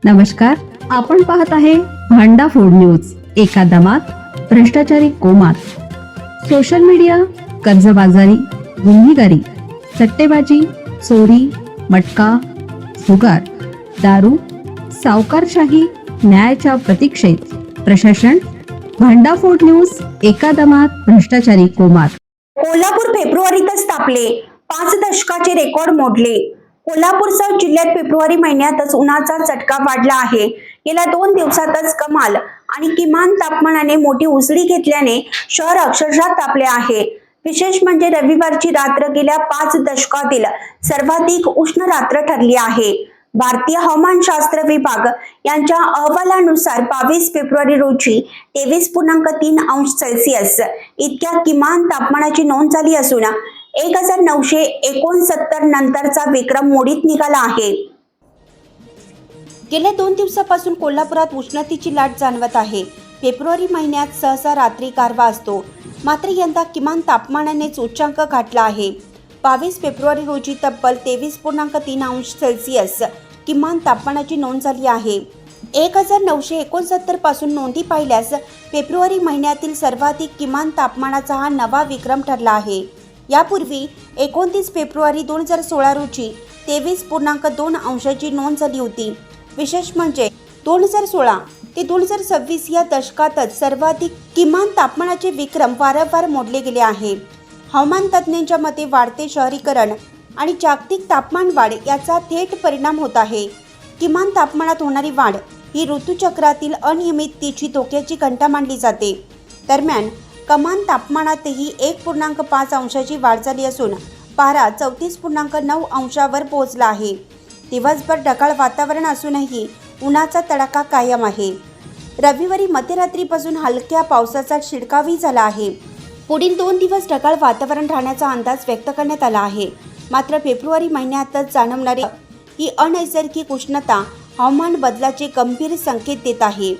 नमस्कार, आपण पाहत आहे भांडा फोड न्यूज. एका दमात भ्रष्टाचारी कोमात. सोशल मीडिया, कर्जबाजारी, गुन्हेगारी, सट्टेबाजी, चोरी, मटका, जुगार, दारू, सावकारशाही, न्यायाच्या प्रतीक्षेत प्रशासन. भांडाफोड न्यूज. एका दमात भ्रष्टाचारी कोमात. कोल्हापूर फेब्रुवारीतच तापले, 5 दशकाचे रेकॉर्ड मोडले. कोल्हापूरसह जिल्ह्यात फेब्रुवारी महिन्यातच उन्हाचा चटका वाढला आहे. गेल्या 2 दिवसातच कमाल आणि किमान तापमानाने मोठी उसळी घेतल्याने शहर अक्षरशः तापले आहे. विशेष म्हणजे रविवारची रात्र गेल्या 5 दशकातील सर्वाधिक उष्ण रात्र ठरली आहे. भारतीय हवामानशास्त्र विभाग यांच्या अहवालानुसार 22 फेब्रुवारी रोजी 23.3 अंश सेल्सिअस इतक्या किमान तापमानाची नोंद झाली असून 1969 नंतरचा विक्रम मोडीत निघाला आहे. गेल्या 2 दिवसापासून कोल्हापुरात उष्णतेची लाट जाणवत आहे. फेब्रुवारी महिन्यात सहसा रात्री गारवा असतो, मात्र यंदा किमान तापमानानेच उच्चांक गाठला आहे. 22 फेब्रुवारी रोजी तब्बल 23.3 अंश सेल्सिअस किमान तापमानाची नोंद झाली आहे. 1969 पासून नोंदी पाहिल्यास फेब्रुवारी महिन्यातील सर्वाधिक किमान तापमानाचा हा नवा विक्रम ठरला आहे. यापूर्वी 29 फेब्रुवारी 2016 रोजी 23.2 अंशाची नोंद झाली होती. विशेष म्हणजे 2016 ते 2026 या दशकातच सर्वाधिक किमान तापमानाचे विक्रम वारंवार मोडले गेले आहे. हवामान तज्ज्ञांच्या मते वाढते शहरीकरण आणि जागतिक तापमान वाढ याचा थेट परिणाम होत आहे. किमान तापमानात होणारी वाढ ही ऋतुचक्रातील अनियमिततेची धोक्याची घंटा मानली जाते. दरम्यान कमाल तापमानातही 1.5 अंशाची वाढ झाली असून पारा 34.9 अंशावर पोहोचला आहे. दिवसभर ढगाळ वातावरण असूनही उन्हाचा तडाखा कायम आहे. रविवारी मध्यरात्रीपासून हलक्या पावसाचा शिडकावही झाला आहे. पुढील 2 दिवस ढगाळ वातावरण राहण्याचा अंदाज व्यक्त करण्यात आला आहे. मात्र फेब्रुवारी महिन्यातच जाणवणारी ही अनैसर्गिक उष्णता हवामान बदलाचे गंभीर संकेत देत आहे.